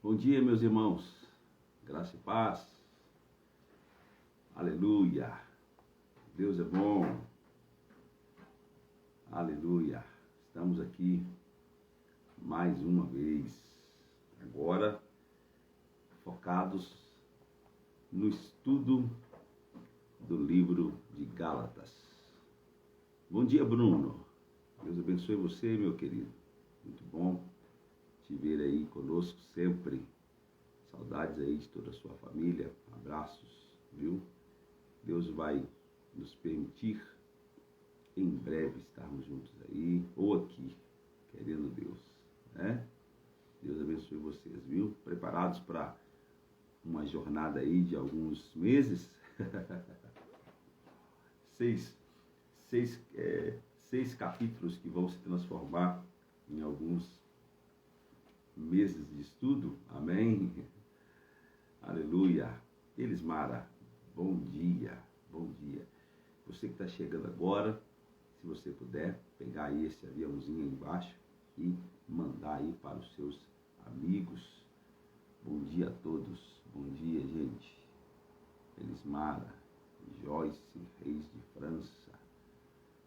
Bom dia, meus irmãos. Graça e paz. Aleluia. Deus é bom. Aleluia. Estamos aqui mais uma vez. Agora, focados no estudo do livro de Gálatas. Bom dia, Bruno. Deus abençoe você, meu querido. Muito bom te ver aí conosco sempre. Saudades aí de toda a sua família. Abraços, viu? Deus vai nos permitir em breve estarmos juntos aí, ou aqui, querendo Deus, né? Deus abençoe vocês, viu? Preparados para uma jornada aí de alguns meses? Seis capítulos que vão se transformar em alguns meses de estudo, amém? Aleluia. Elismara, bom dia, bom dia. Você que está chegando agora, se você puder, pegar aí esse aviãozinho aí embaixo e mandar aí para os seus amigos. Bom dia a todos, bom dia, gente. Elismara, Joyce, Reis de França,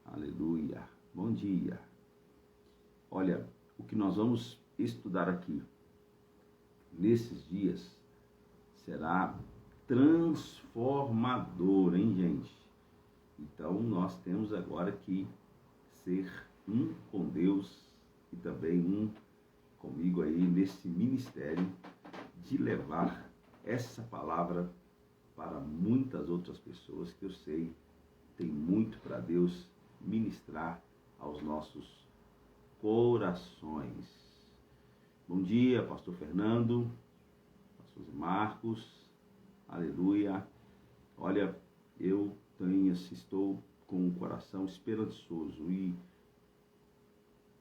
aleluia, bom dia. Olha, o que nós vamos estudar aqui nesses dias será transformador, hein, gente? Então nós temos agora que ser um com Deus e também um comigo aí nesse ministério de levar essa palavra para muitas outras pessoas que eu sei tem muito para Deus ministrar aos nossos corações. Bom dia, pastor Fernando, pastor Marcos, aleluia. Olha, eu estou com o coração esperançoso e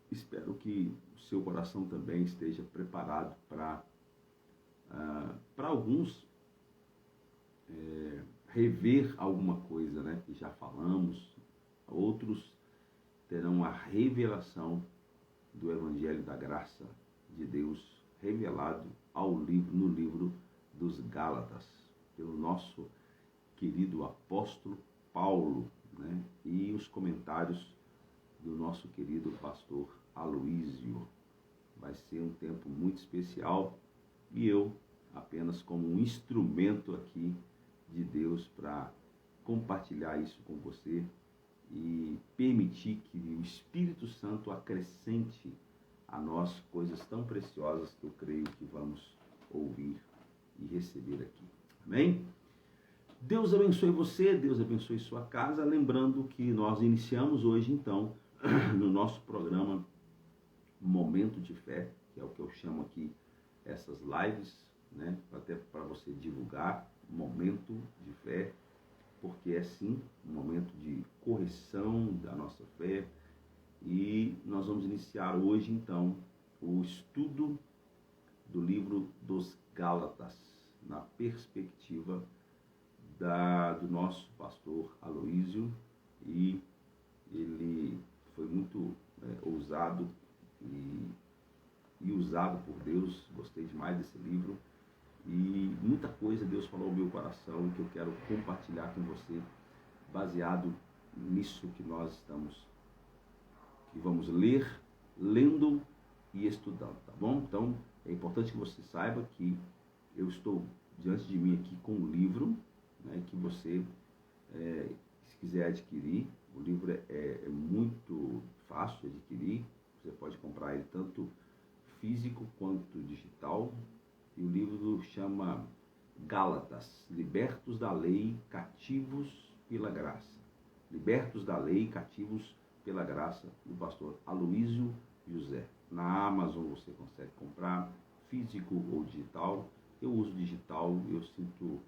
espero que o seu coração também esteja preparado para alguns rever alguma coisa, né, que já falamos. Outros terão a revelação do Evangelho da Graça de Deus revelado no livro dos Gálatas, pelo nosso querido apóstolo Paulo, né? E os comentários do nosso querido pastor Aloísio. Vai ser um tempo muito especial e eu apenas como um instrumento aqui de Deus para compartilhar isso com você e permitir que o Espírito Santo acrescente a nós coisas tão preciosas que eu creio que vamos ouvir e receber aqui. Amém? Deus abençoe você, Deus abençoe sua casa. Lembrando que nós iniciamos hoje, então, no nosso programa Momento de Fé, que é o que eu chamo aqui essas lives, né? Até para você divulgar Momento de Fé, porque é sim um momento de correção da nossa fé. E nós vamos iniciar hoje, então, o estudo do livro dos Gálatas, na perspectiva do nosso pastor Aloísio, e ele foi muito ousado e usado por Deus. Gostei demais desse livro e muita coisa Deus falou ao meu coração que eu quero compartilhar com você, baseado nisso que nós vamos lendo e estudando, tá bom? Então, é importante que você saiba que eu estou diante de mim aqui com um livro, né, que você, se quiser adquirir, o livro é muito fácil de adquirir. Você pode comprar ele tanto físico quanto digital. E o livro chama Gálatas, Libertos da Lei, Cativos pela Graça. Libertos da Lei, Cativos pela Graça, do pastor Aloísio José. Na Amazon você consegue comprar, físico ou digital. Eu uso digital, eu sinto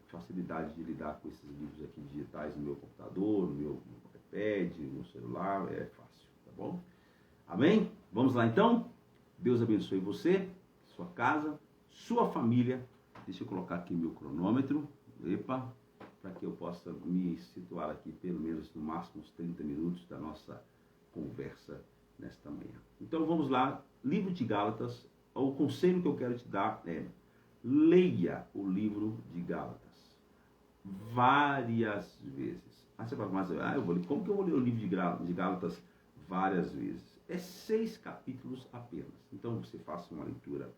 facilidade de lidar com esses livros aqui digitais no meu computador, no meu iPad, no celular, é fácil, tá bom? Amém? Vamos lá então? Deus abençoe você, sua casa, sua família. Deixa eu colocar aqui meu cronômetro, para que eu possa me situar aqui pelo menos no máximo uns 30 minutos da nossa conversa nesta manhã. Então vamos lá, livro de Gálatas, o conselho que eu quero te dar é: leia o livro de Gálatas várias vezes. Você fala, mas como que eu vou ler o livro de Gálatas várias vezes? É 6 capítulos apenas. Então você faça uma leitura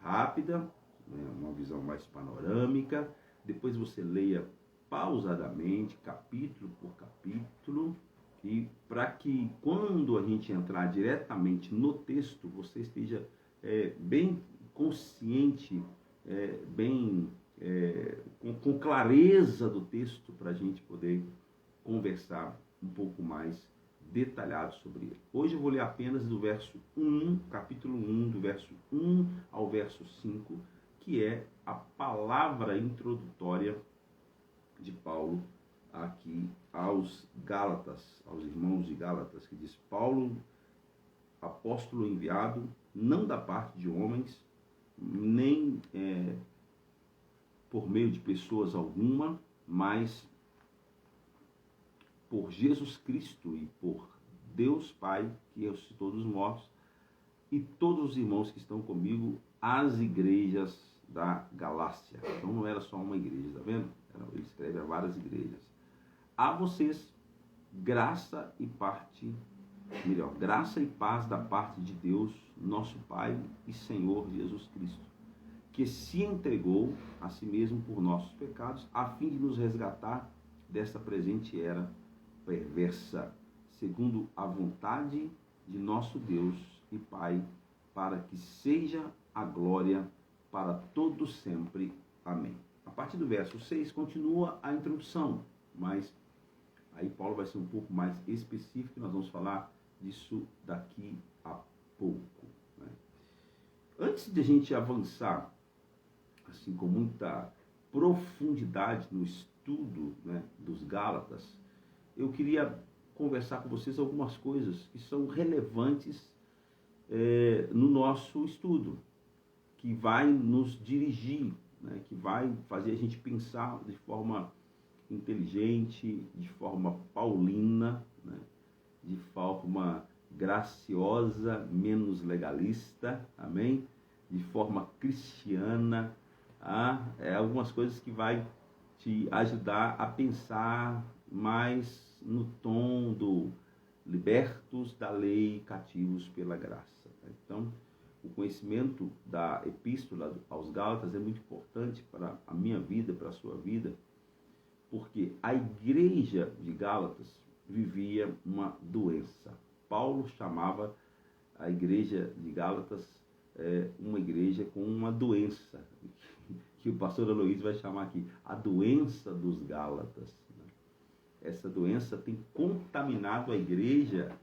rápida, né, uma visão mais panorâmica. Depois você leia pausadamente, capítulo por capítulo, e para que quando a gente entrar diretamente no texto, você esteja bem consciente, com clareza do texto, para a gente poder conversar um pouco mais detalhado sobre ele. Hoje eu vou ler apenas do verso 1, capítulo 1, do verso 1 ao verso 5, que é a palavra introdutória de Paulo aqui aos Gálatas, aos irmãos de Gálatas, que diz: Paulo, apóstolo enviado, não da parte de homens, nem por meio de pessoas alguma, mas por Jesus Cristo e por Deus Pai, que ressuscitou dos mortos, e todos os irmãos que estão comigo, as igrejas da Galácia. Então não era só uma igreja, tá vendo? Ele escreve a várias igrejas. A vocês, graça e paz da parte de Deus, nosso Pai e Senhor Jesus Cristo, que se entregou a si mesmo por nossos pecados, a fim de nos resgatar desta presente era perversa, segundo a vontade de nosso Deus e Pai, para que seja a glória para todos sempre. Amém. A partir do verso 6 continua a introdução, mas aí Paulo vai ser um pouco mais específico e nós vamos falar disso daqui a pouco, né? Antes de a gente avançar assim com muita profundidade no estudo, né, dos Gálatas, eu queria conversar com vocês algumas coisas que são relevantes no nosso estudo, que vai nos dirigir, né, que vai fazer a gente pensar de forma inteligente, de forma paulina, né, de forma graciosa, menos legalista, amém? De forma cristiana, algumas coisas que vai te ajudar a pensar mais no tom do libertos da lei, cativos pela graça. Então, o conhecimento da epístola aos Gálatas é muito importante para a minha vida, para a sua vida, porque a igreja de Gálatas vivia uma doença. Paulo chamava a igreja de Gálatas uma igreja com uma doença, que o pastor Aloysio vai chamar aqui a doença dos Gálatas. Essa doença tem contaminado a igreja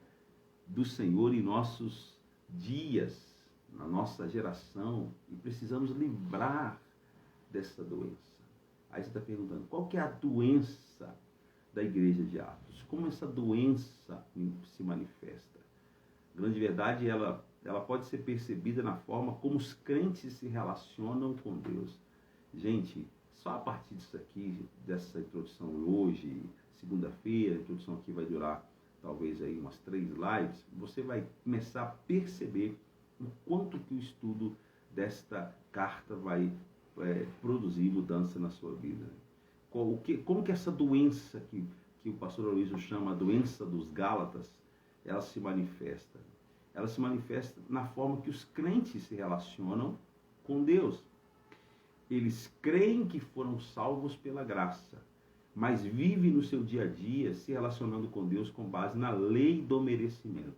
do Senhor em nossos dias, na nossa geração, e precisamos livrar dessa doença. Aí você está perguntando, qual que é a doença da igreja de Atos? Como essa doença se manifesta? A grande verdade, ela pode ser percebida na forma como os crentes se relacionam com Deus. Gente, só a partir disso aqui, dessa introdução hoje, segunda-feira, a introdução aqui vai durar talvez aí umas 3 lives, você vai começar a perceber o quanto que o estudo desta carta vai produzir mudança na sua vida. Como que essa doença que o pastor Aloysio chama a doença dos Gálatas, ela se manifesta? Ela se manifesta na forma que os crentes se relacionam com Deus. Eles creem que foram salvos pela graça, mas vivem no seu dia a dia se relacionando com Deus com base na lei do merecimento.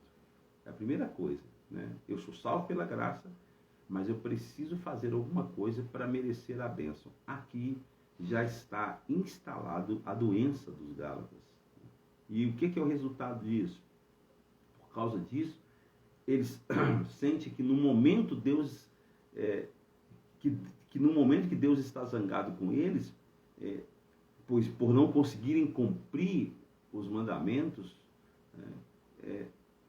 É a primeira coisa, né? Eu sou salvo pela graça, mas eu preciso fazer alguma coisa para merecer a bênção. Aqui já está instalado a doença dos Gálatas. E o que é o resultado disso? Por causa disso, eles sentem que no momento Deus que no momento que Deus está zangado com eles, pois por não conseguirem cumprir os mandamentos,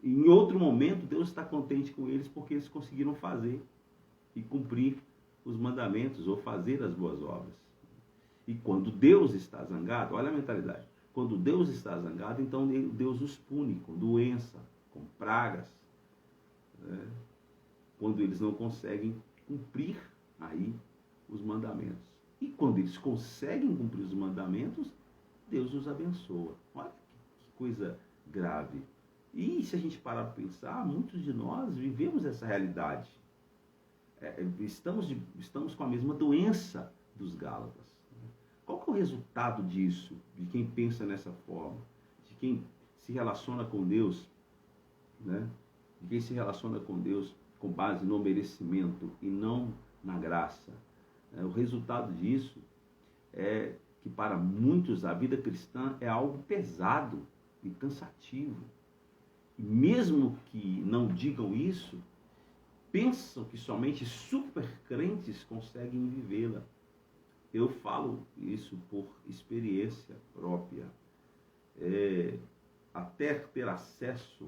em outro momento Deus está contente com eles porque eles conseguiram fazer e cumprir os mandamentos ou fazer as boas obras. E quando Deus está zangado, olha a mentalidade, quando Deus está zangado, então Deus os pune com doença, com pragas. quando eles não conseguem cumprir aí os mandamentos. E quando eles conseguem cumprir os mandamentos, Deus os abençoa. Olha que coisa grave. E se a gente parar para pensar, muitos de nós vivemos essa realidade. Estamos com a mesma doença dos Gálatas. Qual que é o resultado disso, de quem pensa nessa forma? De quem se relaciona com Deus, né? De quem se relaciona com Deus com base no merecimento e não na graça. O resultado disso é que para muitos a vida cristã é algo pesado e cansativo. E mesmo que não digam isso, pensam que somente super crentes conseguem vivê-la. Eu falo isso por experiência própria. Até ter acesso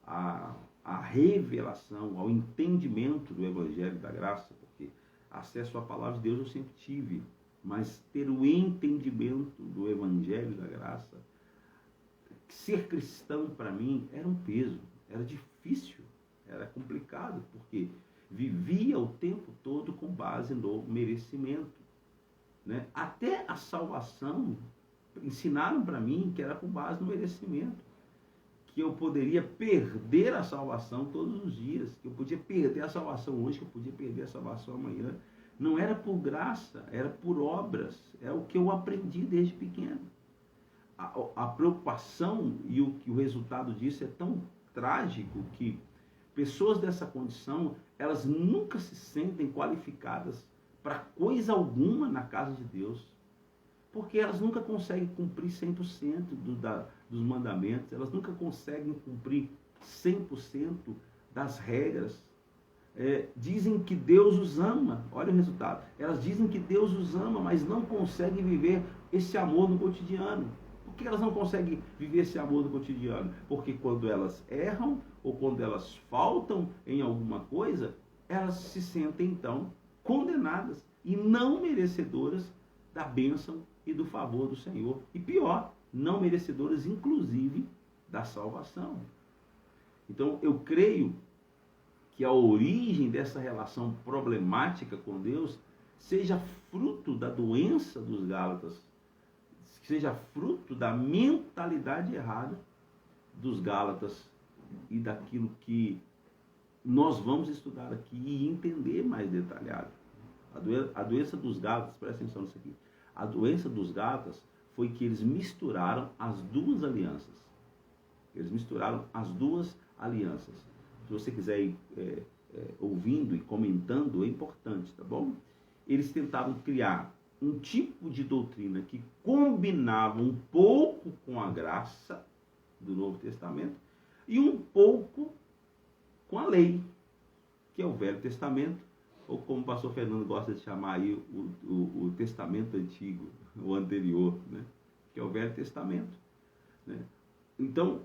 à revelação, ao entendimento do Evangelho da Graça, porque acesso à palavra de Deus eu sempre tive, mas ter o entendimento do Evangelho da Graça, ser cristão para mim era um peso, era difícil, era complicado, porque vivia o tempo todo com base no merecimento, né? Até a salvação ensinaram para mim que era com base no merecimento, que eu poderia perder a salvação todos os dias, que eu podia perder a salvação hoje, que eu podia perder a salvação amanhã. Não era por graça, era por obras. É o que eu aprendi desde pequeno. A preocupação e o resultado disso é tão trágico que pessoas dessa condição, elas nunca se sentem qualificadas para coisa alguma na casa de Deus, porque elas nunca conseguem cumprir 100% dos mandamentos, elas nunca conseguem cumprir 100% das regras. Dizem que Deus os ama, olha o resultado, elas dizem que Deus os ama, mas não conseguem viver esse amor no cotidiano. Por que elas não conseguem viver esse amor no cotidiano? Porque quando elas erram, ou quando elas faltam em alguma coisa, elas se sentem então condenadas e não merecedoras da bênção e do favor do Senhor. E pior, não merecedoras inclusive da salvação. Então eu creio que a origem dessa relação problemática com Deus seja fruto da doença dos Gálatas, seja fruto da mentalidade errada dos Gálatas e daquilo que nós vamos estudar aqui e entender mais detalhado. A doença dos Gálatas, presta atenção nisso aqui, a doença dos Gálatas foi que eles misturaram as duas alianças. Eles misturaram as duas alianças. Se você quiser ir ouvindo e comentando, é importante, tá bom? Eles tentavam criar um tipo de doutrina que combinava um pouco com a graça do Novo Testamento e um pouco com a lei, que é o Velho Testamento, ou como o pastor Fernando gosta de chamar aí, o Testamento Antigo, o anterior, né? Que é o Velho Testamento, né? Então,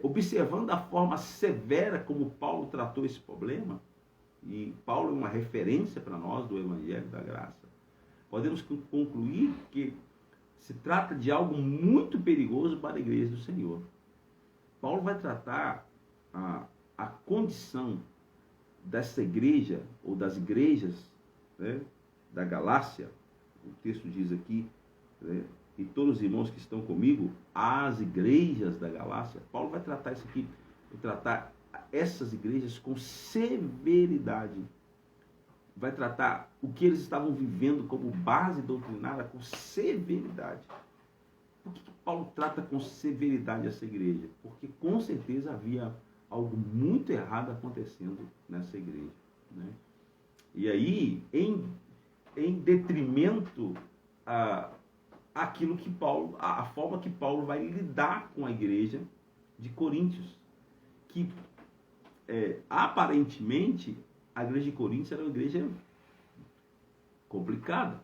observando a forma severa como Paulo tratou esse problema, e Paulo é uma referência para nós do Evangelho da Graça, podemos concluir que se trata de algo muito perigoso para a igreja do Senhor. Paulo vai tratar a condição dessa igreja, ou das igrejas, né, da Galácia. O texto diz aqui, né, e todos os irmãos que estão comigo, as igrejas da Galácia. Paulo vai tratar isso aqui, vai tratar essas igrejas com severidade. Vai tratar o que eles estavam vivendo como base doutrinária com severidade. Por que Paulo trata com severidade essa igreja? Porque com certeza havia algo muito errado acontecendo nessa igreja, né? E aí, em detrimento aquilo que Paulo, a forma que Paulo vai lidar com a igreja de Coríntios, que aparentemente a igreja de Coríntios era uma igreja complicada,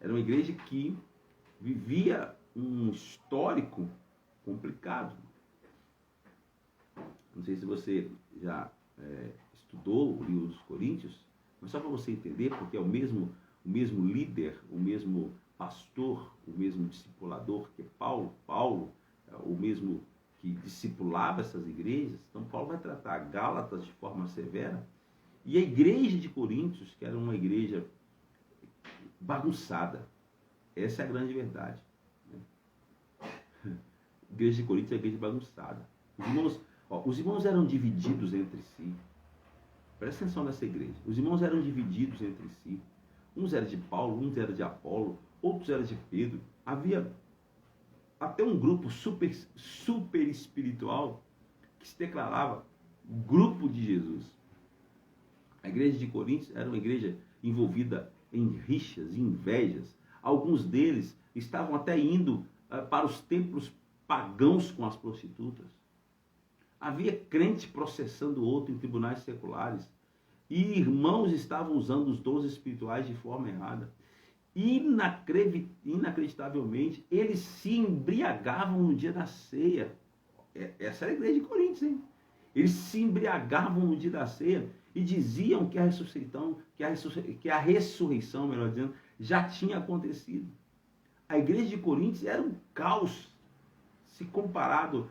era uma igreja que vivia um histórico complicado. Não sei se você já estudou o livro dos Coríntios, mas só para você entender, porque é o mesmo líder, o mesmo pastor, o mesmo discipulador que é Paulo, o mesmo que discipulava essas igrejas. Então Paulo vai tratar Gálatas de forma severa, E a igreja de Coríntios, que era uma igreja bagunçada, essa é a grande verdade. A igreja de Coríntios é a igreja bagunçada. Os irmãos eram divididos entre si. Presta atenção nessa igreja. Os irmãos eram divididos entre si. Uns eram de Paulo, uns eram de Apolo, outros eram de Pedro. Havia até um grupo super espiritual que se declarava grupo de Jesus. A igreja de Coríntios era uma igreja envolvida em rixas e invejas. Alguns deles estavam até indo para os templos pagãos com as prostitutas. Havia crente processando outro em tribunais seculares. E irmãos estavam usando os dons espirituais de forma errada. Inacreditavelmente, eles se embriagavam no dia da ceia. Essa era a igreja de Coríntios, hein? Eles se embriagavam no dia da ceia e diziam que a ressurreição, melhor dizendo, já tinha acontecido. A igreja de Coríntios era um caos, se comparado,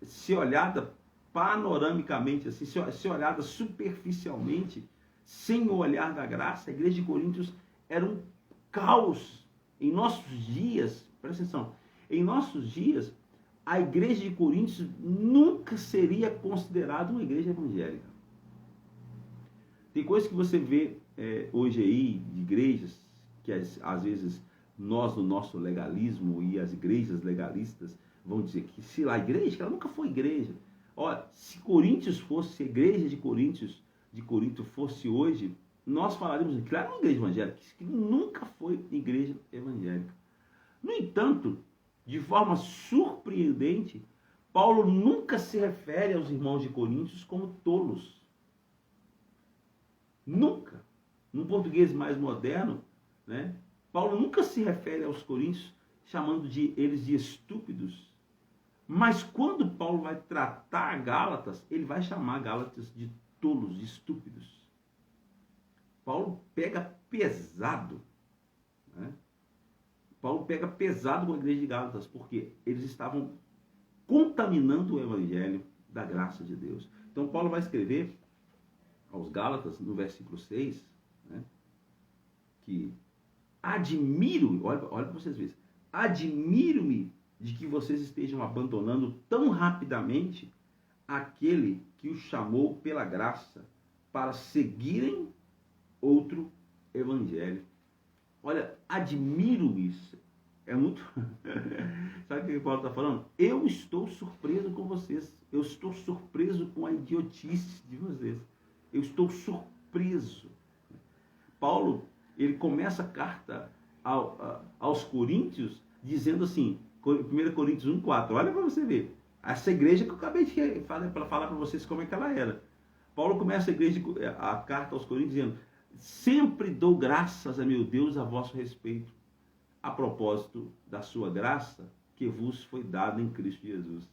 se olhada panoramicamente, assim, se olhada superficialmente, sem o olhar da graça. A igreja de Coríntios era um caos. Em nossos dias, presta atenção, em nossos dias, a igreja de Coríntios nunca seria considerada uma igreja evangélica. Tem coisas que você vê hoje aí, de igrejas, que às vezes nós, no nosso legalismo, e as igrejas legalistas vão dizer que se a igreja, que ela nunca foi igreja. Olha, se Coríntios fosse, a igreja de Corinto fosse hoje, nós falaríamos que ela era uma igreja evangélica, que nunca foi igreja evangélica. No entanto, de forma surpreendente, Paulo nunca se refere aos irmãos de Coríntios como tolos. Nunca. Num português mais moderno, né, Paulo nunca se refere aos coríntios chamando eles de estúpidos. Mas quando Paulo vai tratar Gálatas, ele vai chamar Gálatas de tolos, de estúpidos. Paulo pega pesado. Né? Paulo pega pesado com a igreja de Gálatas, porque eles estavam contaminando o evangelho da graça de Deus. Então Paulo vai escrever aos Gálatas, no versículo 6, né, que admiro, olha para vocês verem, admiro-me de que vocês estejam abandonando tão rapidamente aquele que os chamou pela graça para seguirem outro evangelho. Olha, admiro isso. É muito... Sabe o que o Paulo está falando? Eu estou surpreso com vocês. Eu estou surpreso com a idiotice de vocês. Eu estou surpreso. Paulo, ele começa a carta aos Coríntios dizendo assim, 1 Coríntios 1,4. Olha para você ver. Essa igreja que eu acabei de falar para vocês como é que ela era. Paulo começa a carta aos Coríntios dizendo: sempre dou graças a meu Deus a vosso respeito, a propósito da sua graça que vos foi dada em Cristo Jesus.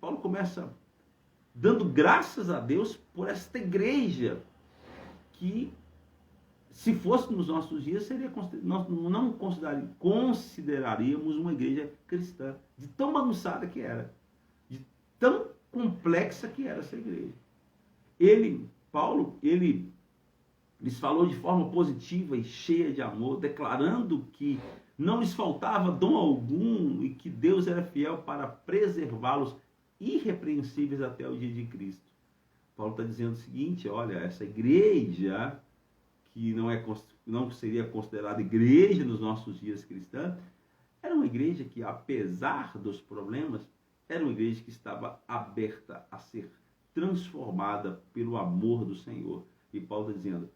Paulo começa dando graças a Deus por esta igreja que, se fosse nos nossos dias, nós não consideraríamos uma igreja cristã, de tão bagunçada que era, de tão complexa que era essa igreja. Paulo lhes falou de forma positiva e cheia de amor, declarando que não lhes faltava dom algum e que Deus era fiel para preservá-los irrepreensíveis até o dia de Cristo. Paulo está dizendo o seguinte: olha, essa igreja que não seria considerada igreja nos nossos dias cristãs, era uma igreja que, apesar dos problemas, era uma igreja que estava aberta a ser transformada pelo amor do Senhor. E Paulo está dizendo: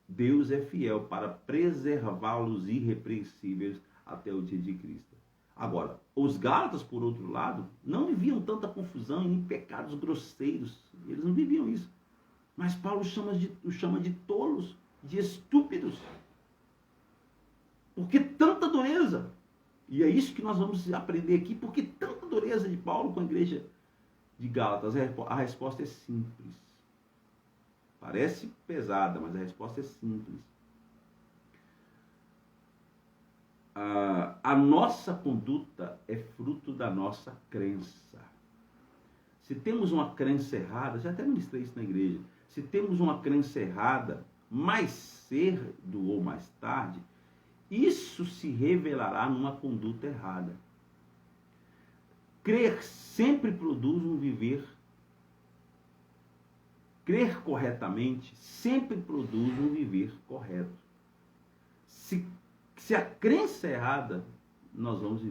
Deus é fiel para preservá-los irrepreensíveis até o dia de Cristo. Agora, os Gálatas, por outro lado, não viviam tanta confusão e nem pecados grosseiros. Eles não viviam isso. Mas Paulo os chama de tolos, de estúpidos. Por que tanta dureza? E é isso que nós vamos aprender aqui. Por que tanta dureza de Paulo com a igreja de Gálatas? A resposta é simples. Parece pesada, mas a resposta é simples. A nossa conduta é fruto da nossa crença. Se temos uma crença errada, já até ministrei isso na igreja. se temos uma crença errada, mais cedo ou mais tarde, isso se revelará numa conduta errada. Crer sempre produz um viver. Crer corretamente sempre produz um viver correto. Se a crença é errada, nós vamos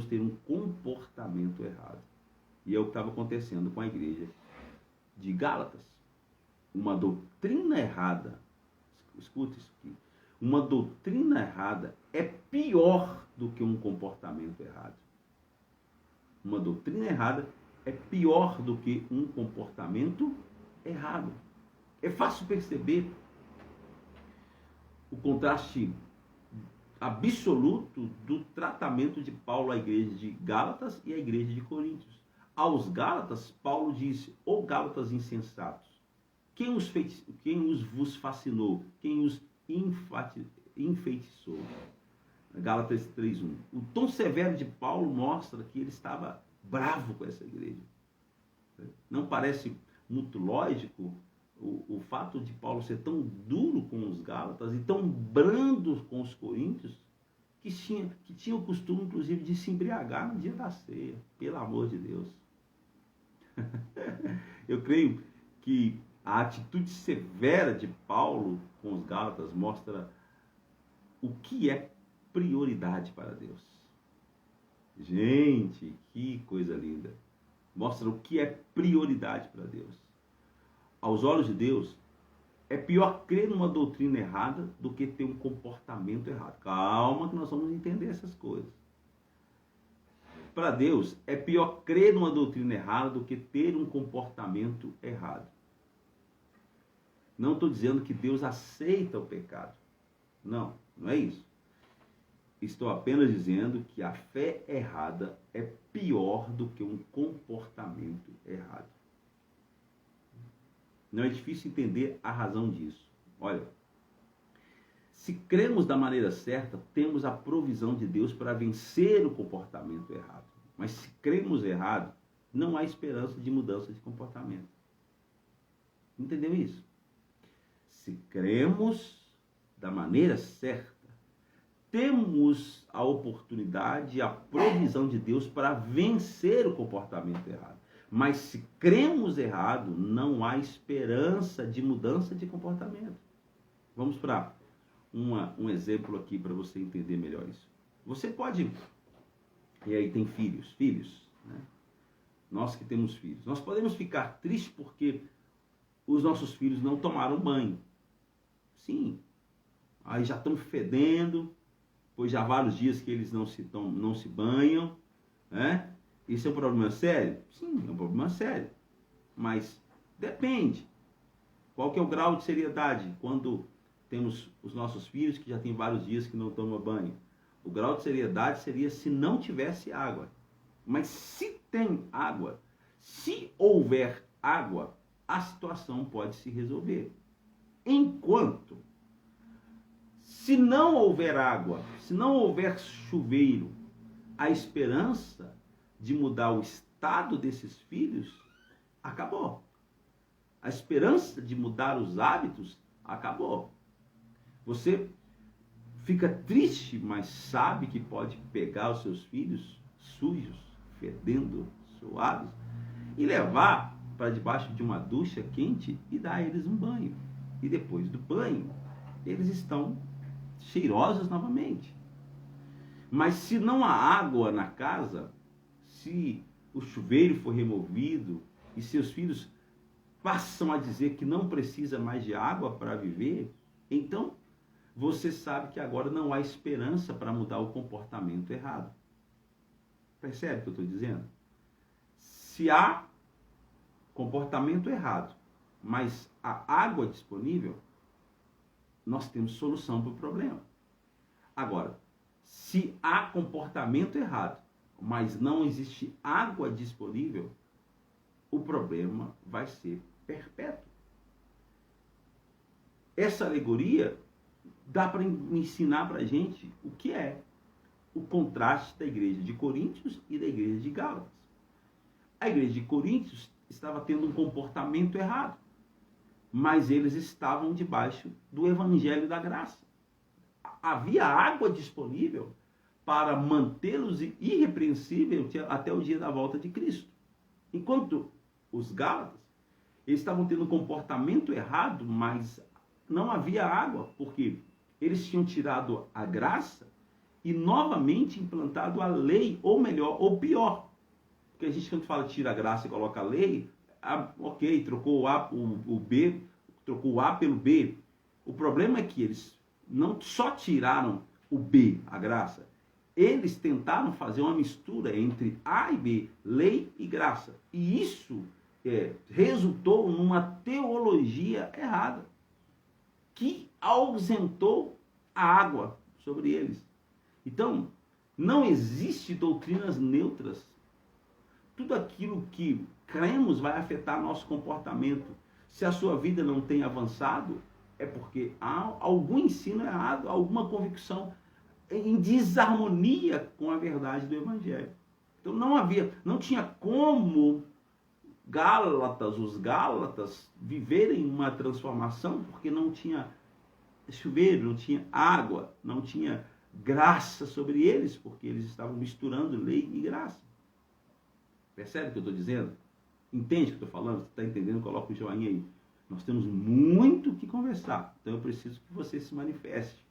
ter um comportamento errado. E é o que estava acontecendo com a igreja de Gálatas. Uma doutrina errada, escuta isso aqui, uma doutrina errada é pior do que um comportamento errado. Uma doutrina errada é pior do que um comportamento errado. É fácil perceber o contraste absoluto do tratamento de Paulo à igreja de Gálatas e à igreja de Coríntios. Aos Gálatas, Paulo disse: "Ó Gálatas insensatos, quem vos fascinou? Quem os enfeitiçou?" Gálatas 3:1. O tom severo de Paulo mostra que ele estava bravo com essa igreja. Não parece muito lógico o fato de Paulo ser tão duro com os Gálatas e tão brando com os coríntios, que tinha o costume, inclusive, de se embriagar no dia da ceia. Pelo amor de Deus. Eu creio que a atitude severa de Paulo com os Gálatas mostra o que é prioridade para Deus. Gente, que coisa linda. Mostra o que é prioridade para Deus. Aos olhos de Deus, é pior crer numa doutrina errada do que ter um comportamento errado. Calma que nós vamos entender essas coisas. Para Deus, é pior crer numa doutrina errada do que ter um comportamento errado. Não estou dizendo que Deus aceita o pecado. Não, não é isso. Estou apenas dizendo que a fé errada é pior do que um comportamento errado. Não é difícil entender a razão disso. Olha, se cremos da maneira certa, temos a provisão de Deus para vencer o comportamento errado. Mas se cremos errado, não há esperança de mudança de comportamento. Entendeu isso? Se cremos da maneira certa, temos a oportunidade e a provisão de Deus para vencer o comportamento errado. Mas se cremos errado, não há esperança de mudança de comportamento. Vamos para um exemplo aqui para você entender melhor isso. Você pode, e aí tem filhos, né? Nós que temos filhos, nós podemos ficar tristes porque os nossos filhos não tomaram banho. Sim, aí já estão fedendo, pois já há vários dias que eles não se banham, né? Isso é um problema sério? Sim, é um problema sério. Mas depende. Qual que é o grau de seriedade quando temos os nossos filhos que já tem vários dias que não tomam banho? O grau de seriedade seria se não tivesse água. Mas se tem água, se houver água, a situação pode se resolver. Enquanto, se não houver água, se não houver chuveiro, a esperança de mudar o estado desses filhos acabou. A esperança de mudar os hábitos acabou. Você fica triste, mas sabe que pode pegar os seus filhos sujos, fedendo, suados, e levar para debaixo de uma ducha quente e dar a eles um banho. E depois do banho, eles estão cheirosos novamente. Mas se não há água na casa, se o chuveiro for removido e seus filhos passam a dizer que não precisa mais de água para viver, então você sabe que agora não há esperança para mudar o comportamento errado. Percebe o que eu estou dizendo? Se há comportamento errado, mas a água disponível, nós temos solução para o problema. Agora, se há comportamento errado, mas não existe água disponível, o problema vai ser perpétuo. Essa alegoria dá para ensinar para a gente o que é o contraste da igreja de Coríntios e da igreja de Gálatas. A igreja de Coríntios estava tendo um comportamento errado. mas eles estavam debaixo do evangelho da graça. Havia água disponível para mantê-los irrepreensíveis até o dia da volta de Cristo. Enquanto os Gálatas, eles estavam tendo um comportamento errado, mas não havia água, porque eles tinham tirado a graça e novamente implantado a lei, ou melhor, ou pior. Porque a gente, quando fala tira a graça e coloca a lei, ok, trocou o B, trocou o A pelo B. O problema é que eles não só tiraram o B, a graça, eles tentaram fazer uma mistura entre A e B, lei e graça. E isso resultou numa teologia errada, que ausentou a água sobre eles. Então, não existe doutrinas neutras. Tudo aquilo que cremos vai afetar nosso comportamento. Se a sua vida não tem avançado, é porque há algum ensino errado, alguma convicção em desarmonia com a verdade do Evangelho. Então não tinha como os Gálatas viverem uma transformação, porque não tinha chuveiro, não tinha água, não tinha graça sobre eles, porque eles estavam misturando lei e graça. Percebe o que eu estou dizendo? Entende o que eu estou falando? Você está entendendo? Coloca o joinha aí. Nós temos muito que conversar, então eu preciso que você se manifeste,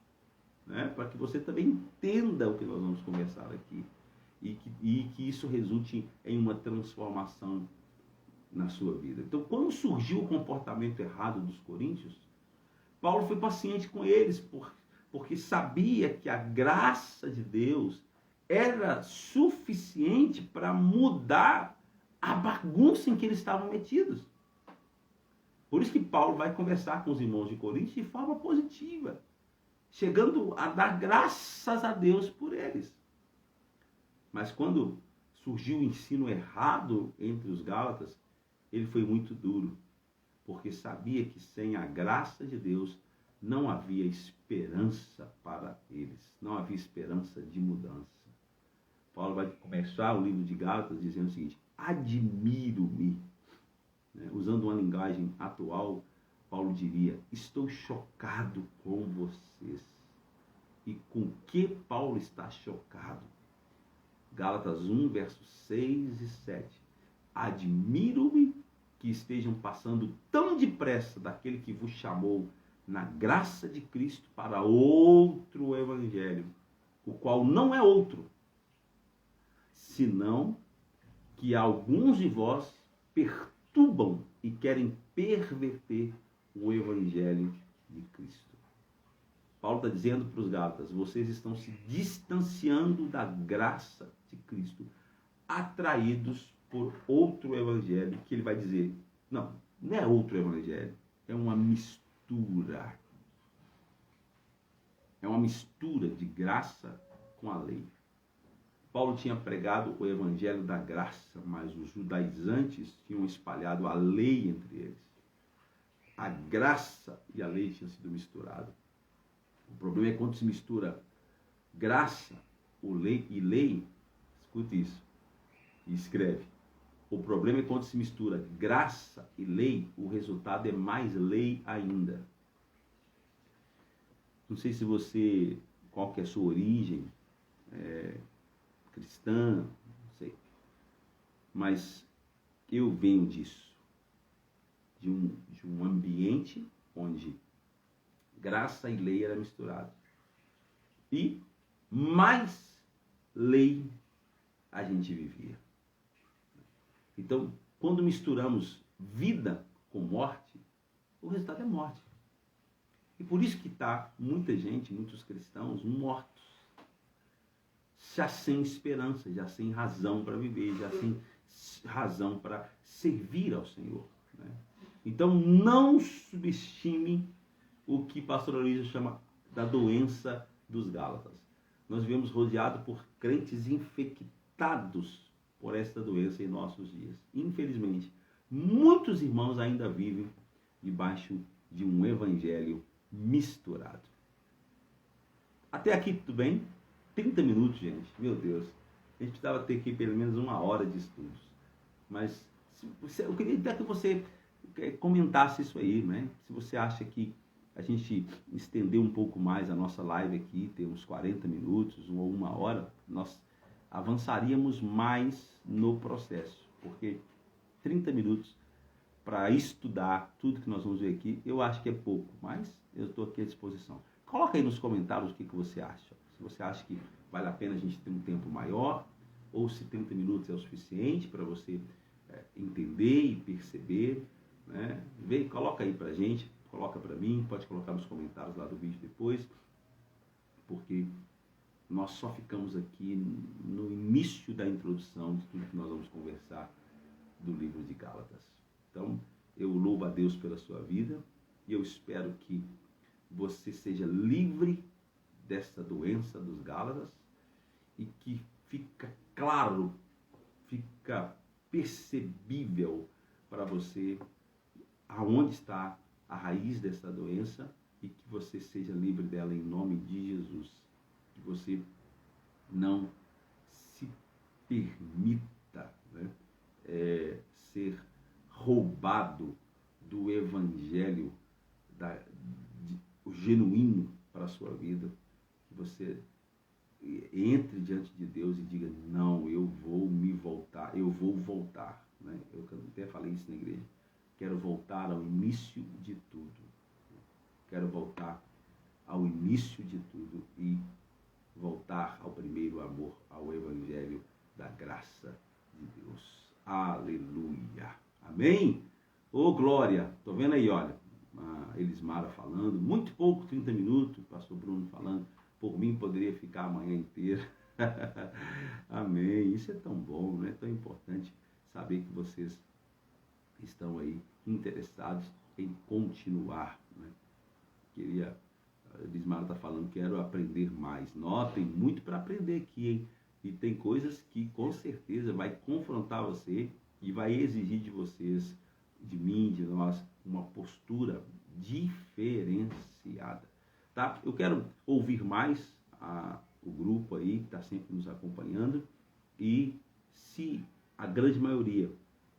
né? Para que você também entenda o que nós vamos conversar aqui e que isso resulte em uma transformação na sua vida. Então, quando surgiu o comportamento errado dos coríntios, Paulo foi paciente com eles, porque sabia que a graça de Deus era suficiente para mudar a bagunça em que eles estavam metidos. Por isso que Paulo vai conversar com os irmãos de Corinto de forma positiva, chegando a dar graças a Deus por eles. Mas quando surgiu o ensino errado entre os Gálatas, ele foi muito duro, porque sabia que sem a graça de Deus não havia esperança para eles, não havia esperança de mudança. Paulo vai começar o livro de Gálatas dizendo o seguinte: admiro-me. Usando uma linguagem atual, Paulo diria: estou chocado com vocês. E com que Paulo está chocado? Gálatas 1, versos 6 e 7. Admiro-me que estejam passando tão depressa daquele que vos chamou na graça de Cristo para outro evangelho, o qual não é outro, senão que alguns de vós perturbam e querem perverter o evangelho de Cristo. Paulo está dizendo para os Gálatas: vocês estão se distanciando da graça de Cristo, atraídos por outro evangelho, que ele vai dizer, não é outro evangelho, é uma mistura. É uma mistura de graça com a lei. Paulo tinha pregado o evangelho da graça, mas os judaizantes tinham espalhado a lei entre eles. A graça e a lei tinham sido misturadas. O problema é quando se mistura graça e lei, escute isso e escreve. O problema é quando se mistura graça e lei, o resultado é mais lei ainda. Não sei se qual que é a sua origem, cristã, não sei. Mas eu venho disso, de um ambiente onde graça e lei eram misturados. E mais lei a gente vivia. Então, quando misturamos vida com morte, o resultado é morte. E por isso que está muita gente, muitos cristãos, mortos. Já sem esperança, já sem razão para viver, já sem razão para servir ao Senhor. Né? Então, não subestime o que pastor Aloysio chama da doença dos Gálatas. Nós vivemos rodeados por crentes infectados por esta doença em nossos dias. Infelizmente, muitos irmãos ainda vivem debaixo de um evangelho misturado. Até aqui tudo bem? 30 minutos, gente. Meu Deus. A gente precisava ter aqui pelo menos 1 hora de estudos. Mas eu queria até que você comentasse isso aí, né? Se você acha que a gente estender um pouco mais a nossa live aqui, ter uns 40 minutos ou 1 hora, nós avançaríamos mais no processo, porque 30 minutos para estudar tudo que nós vamos ver aqui, eu acho que é pouco, mas eu estou aqui à disposição. Coloca aí nos comentários o que você acha. Se você acha que vale a pena a gente ter um tempo maior, ou se 30 minutos é o suficiente para você entender e perceber, né? Coloca aí pra gente, coloca para mim, pode colocar nos comentários lá do vídeo depois, porque nós só ficamos aqui no início da introdução de tudo que nós vamos conversar do livro de Gálatas. Então, eu louvo a Deus pela sua vida e eu espero que você seja livre dessa doença dos Gálatas e que fica claro, fica percebível para você aonde está a raiz dessa doença e que você seja livre dela em nome de Jesus. Que você não se permita, né, ser roubado do evangelho o genuíno para a sua vida. Que você entre diante de Deus e diga, não, eu vou voltar. Né? Eu até falei isso na igreja. Quero voltar ao início de tudo. Quero voltar ao início de tudo e voltar ao primeiro amor, ao evangelho da graça de Deus. Aleluia. Amém? Ô, glória. Tô vendo aí, olha, a Elismara falando, muito pouco, 30 minutos, o pastor Bruno falando, por mim poderia ficar a manhã inteira. Amém. Isso é tão bom, não é tão importante saber que vocês estão aí interessados em continuar, né? A Elismara está falando, quero aprender mais. Tem muito para aprender aqui, hein? E tem coisas que com certeza vai confrontar você e vai exigir de vocês, de mim, de nós, uma postura diferenciada. Tá? Eu quero ouvir mais o grupo aí que está sempre nos acompanhando e se a grande maioria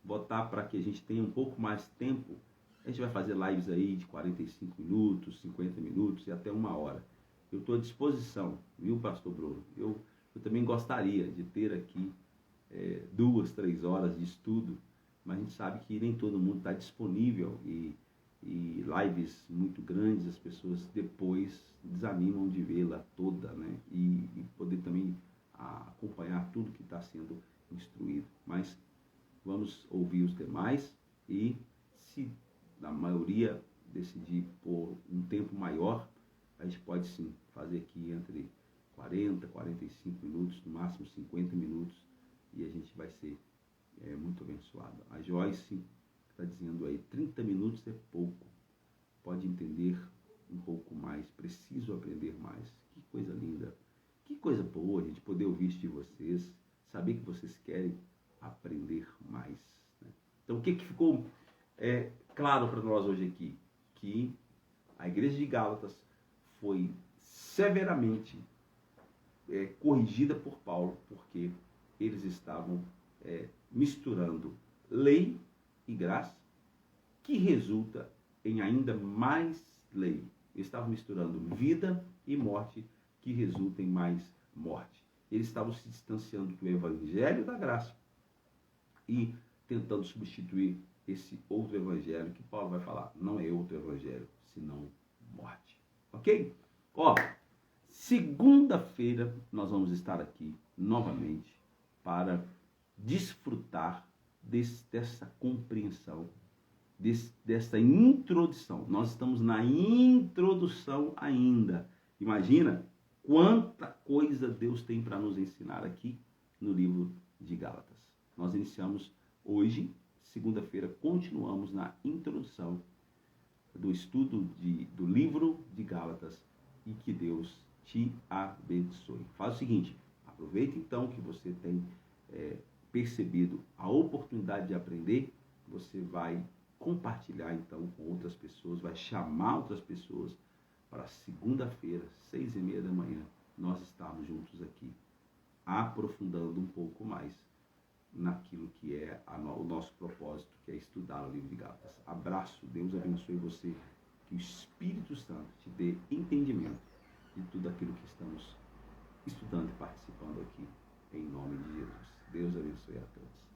votar para que a gente tenha um pouco mais tempo, a gente vai fazer lives aí de 45 minutos, 50 minutos e até 1 hora. Eu estou à disposição, viu, pastor Bruno? Eu também gostaria de ter aqui 2, 3 horas de estudo, mas a gente sabe que nem todo mundo está disponível e lives muito grandes, as pessoas depois desanimam de vê-la toda, né? E poder também acompanhar tudo que está sendo instruído. Mas vamos ouvir os demais e se a maioria decidir por um tempo maior, a gente pode sim fazer aqui entre 40, 45 minutos, no máximo 50 minutos, e a gente vai ser muito abençoado. A Joyce está dizendo aí, 30 minutos é pouco, pode entender um pouco mais, preciso aprender mais. Que coisa linda, que coisa boa a gente poder ouvir isso de vocês, saber que vocês querem aprender mais, né? Então, o que ficou claro para nós hoje aqui? Que a igreja de Gálatas foi severamente corrigida por Paulo, porque eles estavam misturando lei e graça, que resulta em ainda mais lei. Eles estavam misturando vida e morte, que resulta em mais morte. Eles estavam se distanciando do evangelho da graça e tentando substituir esse outro evangelho que Paulo vai falar. Não é outro evangelho, senão morte. Ok? Segunda-feira nós vamos estar aqui novamente para desfrutar dessa compreensão, dessa introdução. Nós estamos na introdução ainda. Imagina quanta coisa Deus tem para nos ensinar aqui no livro de Gálatas. Nós iniciamos hoje, segunda-feira, continuamos na introdução do estudo do livro de Gálatas e que Deus te abençoe. Faz o seguinte, aproveita então que você tem percebido a oportunidade de aprender, você vai compartilhar então com outras pessoas, vai chamar outras pessoas para segunda-feira, 6h30 da manhã, nós estarmos juntos aqui, aprofundando um pouco mais naquilo que é o nosso propósito, que é estudar estudar o livro de Gálatas. Abraço, Deus abençoe você, que o Espírito Santo te dê entendimento de tudo aquilo que estamos estudando e participando aqui, em nome de Jesus. Deus abençoe a todos.